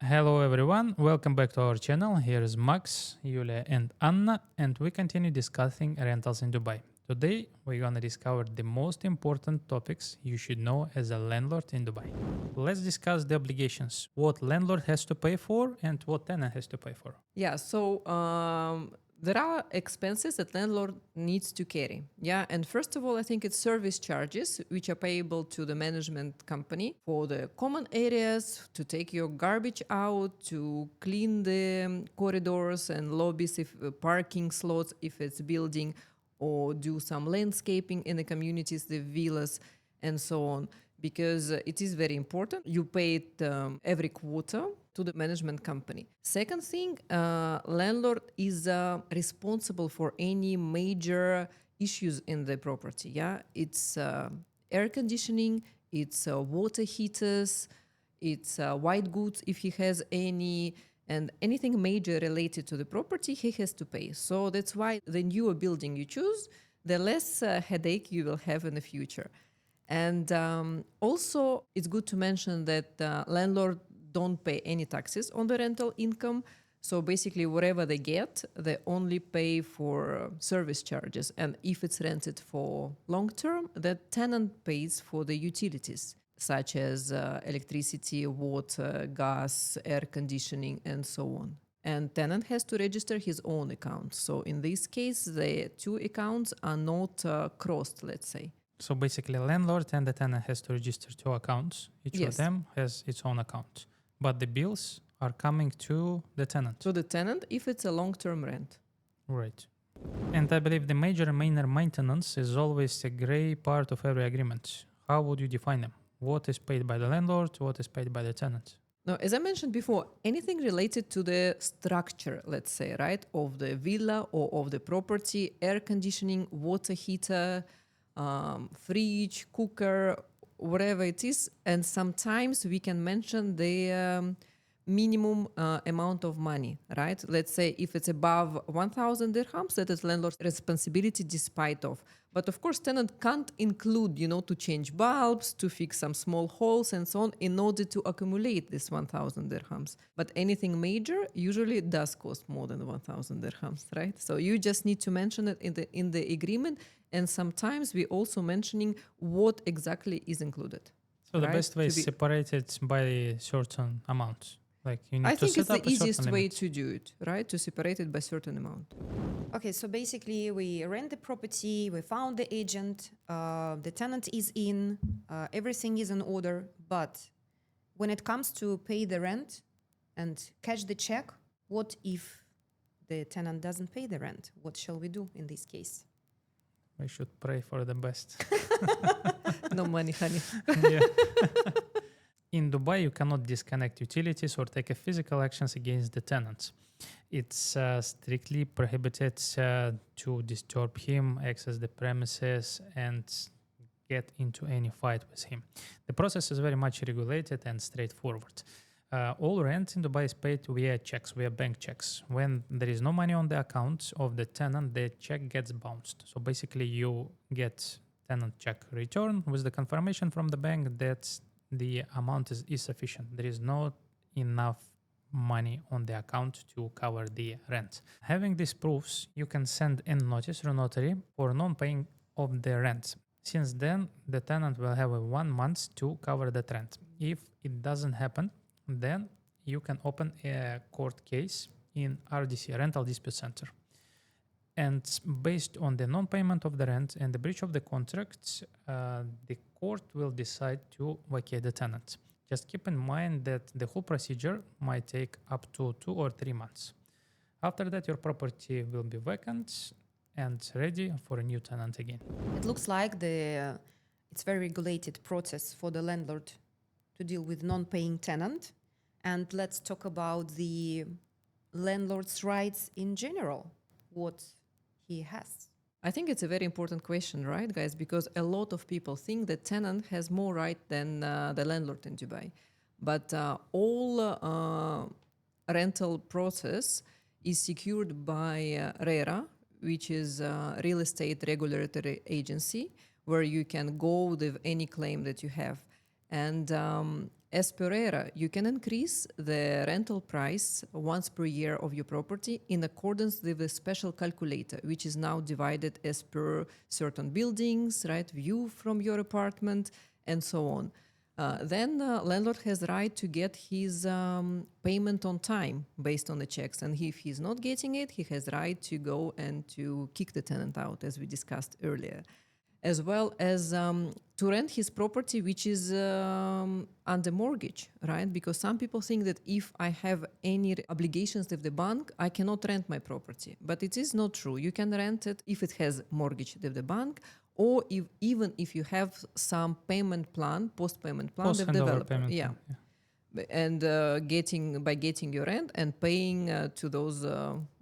Hello everyone, welcome back to our channel. Here is Max, Yulia and Anna, and we continue discussing rentals in Dubai. Today we're gonna discover the most important topics you should know as a landlord in Dubai. Let's discuss the obligations, what landlord has to pay for and what tenant has to pay for. Yeah, so there are expenses that landlord needs to carry. Yeah, and first of all, I think it's service charges, which are payable to the management company for the common areas, to take your garbage out, to clean the corridors and lobbies, if parking slots, if it's building, or do some landscaping in the communities, the villas, and so on. Because it is very important. You pay it every quarter to the management company. Second thing, landlord is responsible for any major issues in the property. Yeah, it's air conditioning, it's water heaters, it's white goods if he has any, and anything major related to the property he has to pay. So that's why the newer building you choose, the less headache you will have in the future. And also, it's good to mention that landlord don't pay any taxes on the rental income. So basically, whatever they get, they only pay for service charges. And if it's rented for long term, the tenant pays for the utilities, such as electricity, water, gas, air conditioning, and so on. And tenant has to register his own account. So in this case, the two accounts are not crossed, let's say. So basically landlord and the tenant has to register two accounts. Each of Yes. them has its own account. But the bills are coming to the tenant. To the tenant if it's a long-term rent. Right. And I believe the major and minor maintenance is always a gray part of every agreement. How would you define them? What is paid by the landlord? What is paid by the tenant? Now, as I mentioned before, anything related to the structure, let's say, right, of the villa or of the property, air conditioning, water heater, fridge, cooker, whatever it is. And sometimes we can mention the minimum amount of money, right? Let's say if it's above 1,000 dirhams, that is landlord's responsibility despite of. But of course, tenant can't include, to change bulbs, to fix some small holes and so on in order to accumulate this 1,000 dirhams. But anything major usually does cost more than 1,000 dirhams, right? So you just need to mention it in the agreement. And sometimes we also mentioning what exactly is included. So the Right, best way to is be- separated by certain amounts. Like you need I to think set it's up the a certain easiest way limit. to do it, right? To separate it by certain amount. Okay, so basically, we rent the property, we found the agent, the tenant is in, everything is in order. But when it comes to pay the rent and cash the check, what if the tenant doesn't pay the rent? What shall we do in this case? We should pray for the best. No money, honey. Yeah. In Dubai, you cannot disconnect utilities or take a physical actions against the tenants. It's strictly prohibited to disturb him, access the premises, and get into any fight with him. The process is very much regulated and straightforward. All rent in Dubai is paid via checks, via bank checks. When there is no money on the account of the tenant, the check gets bounced. So basically, you get tenant check return with the confirmation from the bank that the amount is sufficient. There is not enough money on the account to cover the rent. Having these proofs, you can send in notice through notary for non-paying of the rent. Since then, the tenant will have 1 month to cover that rent. If it doesn't happen, then you can open a court case in RDC, Rental Dispute Center. And based on the non-payment of the rent and the breach of the contract, the court will decide to vacate the tenant. Just keep in mind that the whole procedure might take up to 2 or 3 months. After that, your property will be vacant and ready for a new tenant again. It looks like it's very regulated process for the landlord to deal with non-paying tenant. And let's talk about the landlord's rights in general. What he has. I think it's a very important question, right, guys? Because a lot of people think that tenant has more right than the landlord in Dubai. But all rental process is secured by RERA, which is a real estate regulatory agency, where you can go with any claim that you have. And As per ERA, you can increase the rental price once per year of your property in accordance with a special calculator, which is now divided as per certain buildings, right, view from your apartment, and so on. Then landlord has the right to get his payment on time based on the checks, and if he's not getting it, he has the right to go and to kick the tenant out, as we discussed earlier, as well as to rent his property which is under mortgage, right? Because some people think that if I have any obligations with the bank, I cannot rent my property. But it is not true. You can rent it if it has mortgage with the bank, or even if you have some payment plan, post-payment plan with the developer. Payment Yeah. plan, And getting your rent and paying to those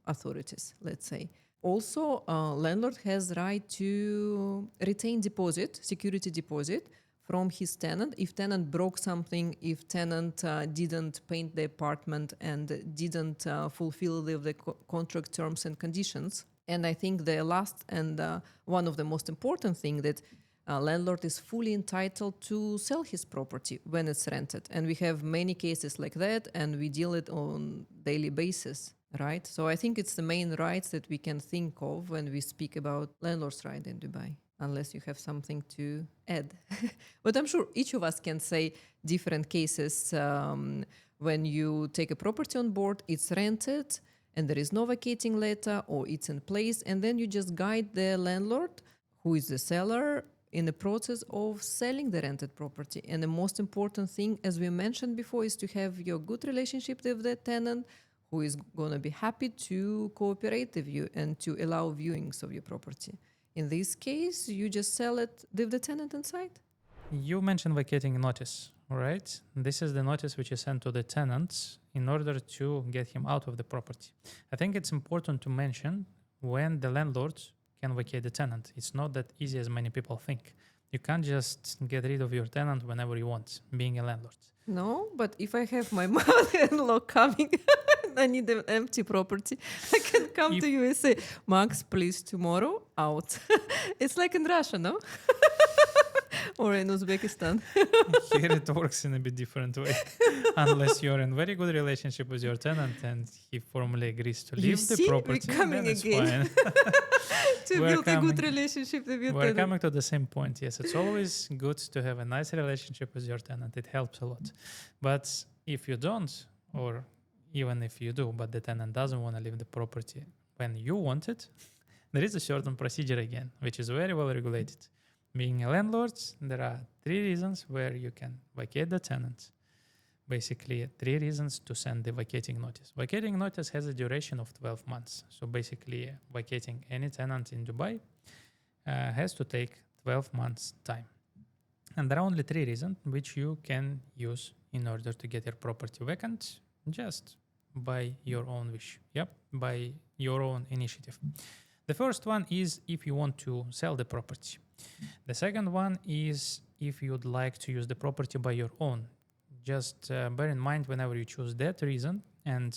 authorities, let's say. Also, landlord has right to retain deposit, security deposit from his tenant. If tenant broke something, if tenant didn't paint the apartment and didn't fulfill the contract terms and conditions. And I think the last and one of the most important thing that landlord is fully entitled to sell his property when it's rented. And we have many cases like that, and we deal it on daily basis, right? So I think it's the main rights that we can think of when we speak about landlord's right in Dubai, unless you have something to add. But I'm sure each of us can say different cases when you take a property on board, it's rented, and there is no vacating letter, or it's in place, and then you just guide the landlord, who is the seller, in the process of selling the rented property. And the most important thing, as we mentioned before, is to have your good relationship with the tenant, who is going to be happy to cooperate with you and to allow viewings of your property. In this case, you just sell it with the tenant inside. You mentioned vacating notice, right? This is the notice which is sent to the tenants in order to get him out of the property. I think it's important to mention when the landlord can vacate the tenant. It's not that easy as many people think. You can't just get rid of your tenant whenever you want, being a landlord. No, but if I have my mother-in-law coming, I need an empty property, I can come to you and say, Max, please, tomorrow, out. It's like in Russia, no? Or in Uzbekistan. Here it works in a bit different way. Unless you're in very good relationship with your tenant and he formally agrees to leave the property, coming then it's again. fine. To build a good relationship with your We're tenant. coming to the same point. Yes, it's always good to have a nice relationship with your tenant. It helps a lot. But if you don't, or even if you do, but the tenant doesn't want to leave the property when you want it, there is a certain procedure again, which is very well regulated. Being a landlord, there are 3 reasons where you can vacate the tenant. Basically, 3 reasons to send the vacating notice. Vacating notice has a duration of 12 months. So basically, vacating any tenant in Dubai has to take 12 months time. And there are only 3 reasons which you can use in order to get your property vacant, just by your own wish. Yep, by your own initiative. The first one is if you want to sell the property. The second one is if you'd like to use the property by your own. Just bear in mind whenever you choose that reason and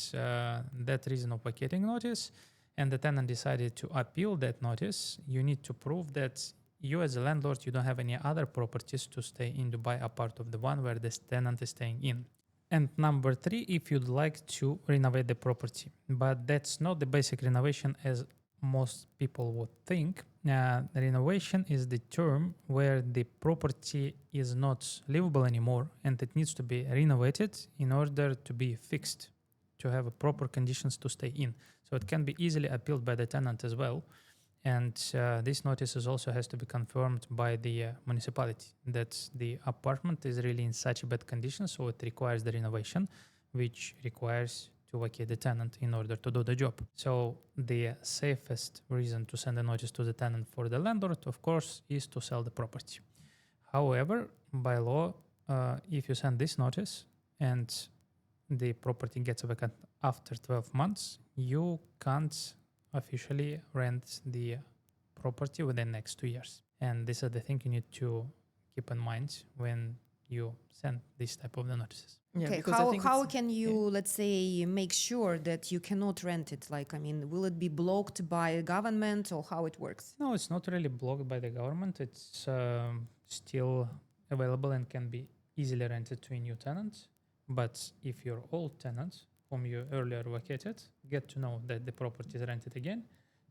that reason of vacating notice, and the tenant decided to appeal that notice, you need to prove that you as a landlord, you don't have any other properties to stay in Dubai apart of the one where this tenant is staying in. And number 3, if you'd like to renovate the property. But that's not the basic renovation as most people would think. Renovation is the term where the property is not livable anymore and it needs to be renovated in order to be fixed, to have proper conditions to stay in. So it can be easily appealed by the tenant as well. And this notice also has to be confirmed by the municipality that the apartment is really in such bad condition, so it requires the renovation, which requires to vacate the tenant in order to do the job. So the safest reason to send a notice to the tenant for the landlord, of course, is to sell the property. However, by law, if you send this notice and the property gets vacant after 12 months, you can't officially rent the property within the next 2 years. And this is the thing you need to keep in mind when you send this type of the notices. Yeah, Okay, because how can you, let's say, make sure that you cannot rent it? Like, I mean, will it be blocked by government or how it works? No, it's not really blocked by the government. It's still available and can be easily rented to a new tenant. But if your old tenant, whom you earlier vacated, get to know that the property is rented again,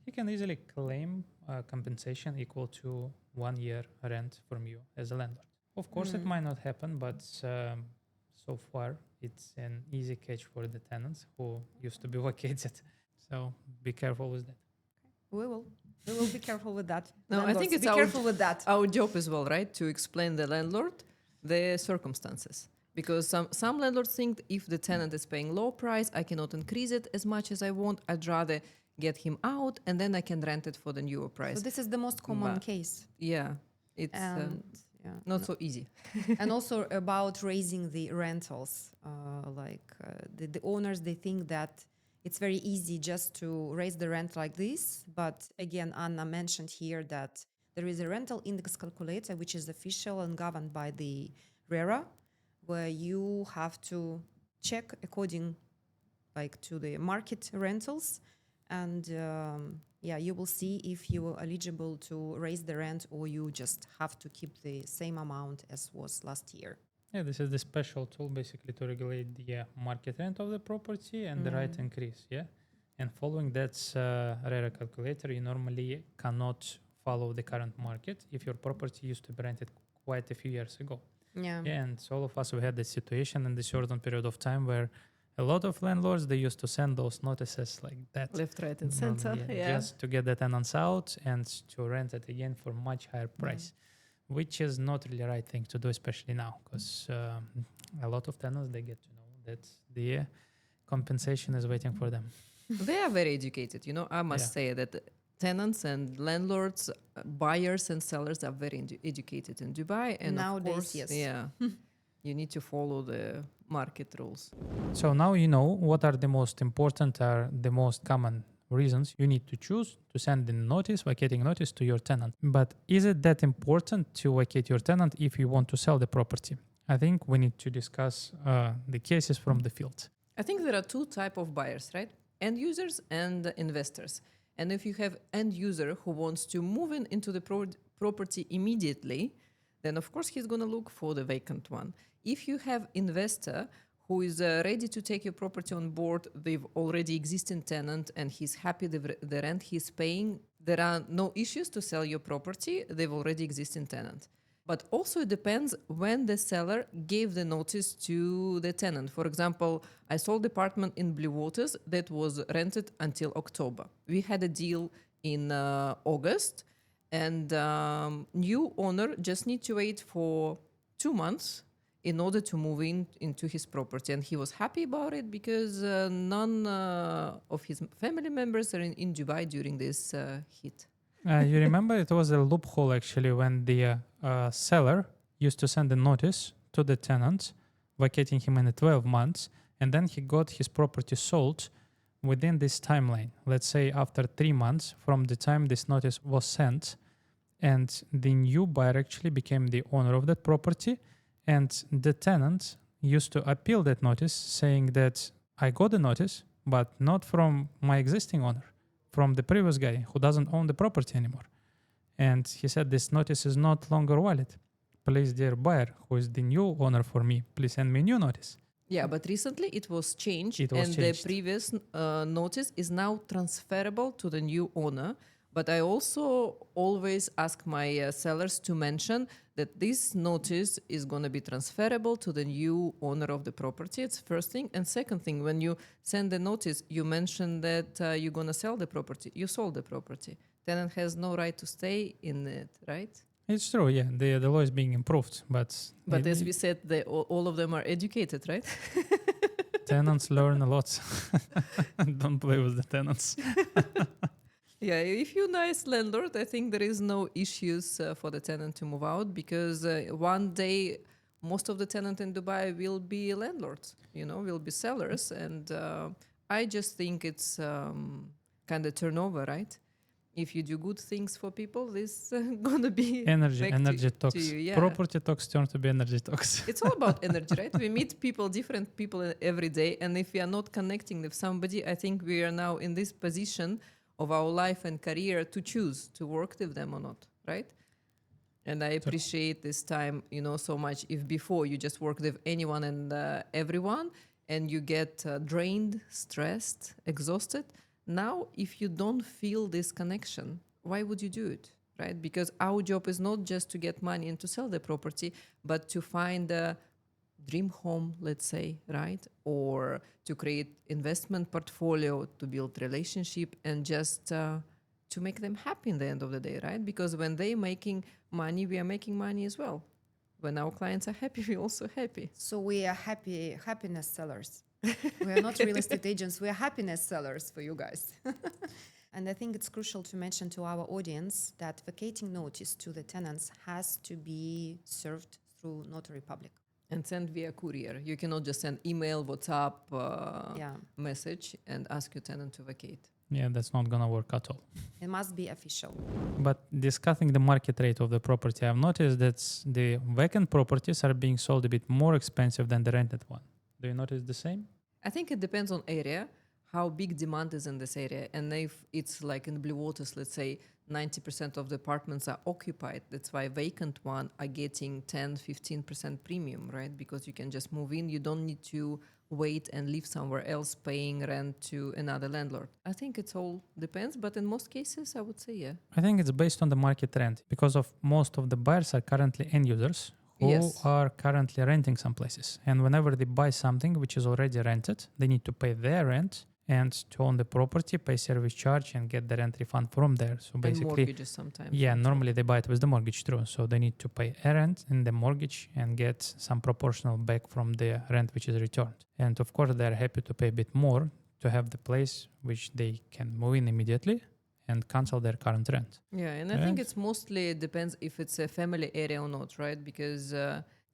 he can easily claim compensation equal to 1 year rent from you as a landlord. Of course, it might not happen, but so far it's an easy catch for the tenants who used to be vacated. So be careful with that. We will be careful with that. No, I think Landlords, it's be our careful with that. Our job as well, right? To explain the landlord the circumstances. Because some landlords think if the tenant is paying low price, I cannot increase it as much as I want. I'd rather get him out and then I can rent it for the newer price. So this is the most common But- case. Yeah, it's And not so easy. and also about raising the rentals. The owners, they think that it's very easy just to raise the rent like this. But again, Anna mentioned here that there is a rental index calculator, which is official and governed by the RERA, where you have to check according to the market rentals. And you will see if you are eligible to raise the rent or you just have to keep the same amount as was last year. Yeah, this is the special tool basically to regulate the market rent of the property and the right increase. Yeah, and following that RERA calculator, you normally cannot follow the current market if your property used to be rented quite a few years ago. Yeah. Yeah, and all of us, we had this situation in this certain period of time where a lot of landlords, they used to send those notices like that. Left, right, and center. Just to get the tenants out and to rent it again for much higher price, which is not really the right thing to do, especially now, because a lot of tenants, they get to know that the compensation is waiting for them. They are very educated. I must say that tenants and landlords, buyers and sellers are very educated in Dubai. And Nowadays, of course, yes. yeah, you need to follow the market rules. So now you know what are the most important or the most common reasons you need to choose to send the notice, vacating notice to your tenant. But is it that important to vacate your tenant if you want to sell the property? I think we need to discuss the cases from the field. I think there are two types of buyers, right? End users and investors. And if you have end user who wants to move into the property immediately, then of course he's going to look for the vacant one. If you have investor who is ready to take your property on board, they've already existing tenant and he's happy the rent he's paying, there are no issues to sell your property, they've already existing tenant. But also it depends when the seller gave the notice to the tenant. For example, I sold apartment in Blue Waters that was rented until October. We had a deal in August, and new owner just need to wait for 2 months in order to move into his property. And he was happy about it because none of his family members are in Dubai during this hit. You remember it was a loophole actually when the seller used to send a notice to the tenant vacating him in 12 months, and then he got his property sold within this timeline. Let's say after 3 months from the time this notice was sent, and the new buyer actually became the owner of that property, and the tenant used to appeal that notice saying that I got the notice, but not from my existing owner, from the previous guy who doesn't own the property anymore. And he said, this notice is not longer valid. Please, dear buyer, who is the new owner for me, please send me a new notice. Yeah, but recently it was changed, It was and changed. the previous notice is now transferable to the new owner. But I also always ask my sellers to mention that this notice is going to be transferable to the new owner of the property. It's first thing. And second thing, when you send the notice, you mention that you're going to sell the property. You sold the property. Tenant has no right to stay in it, right? It's true, yeah. The law is being improved, but As we said, all of them are educated, right? tenants learn a lot. Don't play with the tenants. Yeah, if you're a nice landlord, I think there is no issues for the tenant to move out because one day most of the tenants in Dubai will be landlords, will be sellers. And I just think it's kind of turnover, right? If you do good things for people, this going to be Energy back talks. to you. Yeah. Property talks turn to be energy talks. It's all about energy, right? We meet different people every day. And if we are not connecting with somebody, I think we are now in this position of our life and career to choose to work with them or not, right? And I appreciate this time, so much. If before you just worked with anyone and everyone, and you get drained, stressed, exhausted. Now, if you don't feel this connection, why would you do it, right? Because our job is not just to get money and to sell the property, but to find a dream home, let's say, right? Or to create investment portfolio, to build relationship, and just to make them happy in the end of the day, right? Because when they're making money, we are making money as well. When our clients are happy, we're also happy. So we are happiness sellers. We are not real estate agents. We are happiness sellers for you guys. And I think it's crucial to mention to our audience that vacating notice to the tenants has to be served through notary public. And send via courier. You cannot just send email, WhatsApp, message and ask your tenant to vacate. Yeah, that's not gonna work at all. It must be official. But discussing the market rate of the property, I've noticed that the vacant properties are being sold a bit more expensive than the rented one. Do you notice the same? I think it depends on area, how big demand is in this area. And if it's like in Blue Waters, let's say 90% of the apartments are occupied, that's why vacant one are getting 10-15% premium, right? Because you can just move in, you don't need to wait and live somewhere else paying rent to another landlord. I think it's all depends, but in most cases I would say yeah. I think it's based on the market rent because of most of the buyers are currently end users who Yes. are currently renting some places. And whenever they buy something which is already rented, they need to pay their rent and to own the property, pay service charge and get the rent refund from there. So And basically, mortgages sometimes. yeah, also. normally they buy it with the mortgage true. So they need to pay a rent in the mortgage and get some proportional back from the rent which is returned. And of course, they're happy to pay a bit more to have the place which they can move in immediately and cancel their current rent. Yeah, and I think Right. it's mostly depends if it's a family area or not, right? Because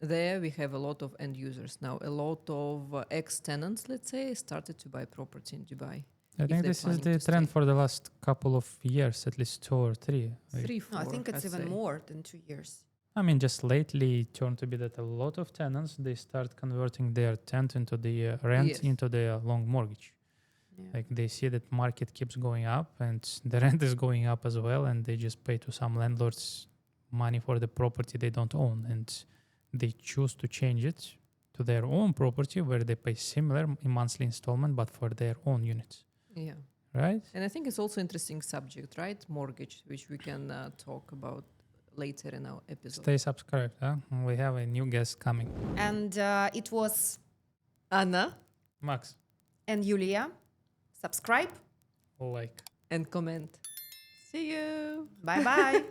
there we have a lot of end users now. A lot of ex-tenants, let's say, started to buy property in Dubai. I If think they're this is planning the to trend stay. for the last couple of years, at least 2 or 3. Like, 3, No, 4, I think it's I'd even say. more than 2 years. I mean, just lately it turned to be that a lot of tenants, they start converting their tent into the rent Yes. into the long mortgage. Yeah. Like they see that market keeps going up and the rent is going up as well, and they just pay to some landlords money for the property they don't own, and they choose to change it to their own property where they pay similar in monthly installment but for their own units, Yeah. right? And I think it's also interesting subject, right? Mortgage, which we can talk about later in our episode. Stay subscribed, huh? We have a new guest coming. And it was Anna, Max, and Yulia. Subscribe. like. and comment. See you. Bye bye.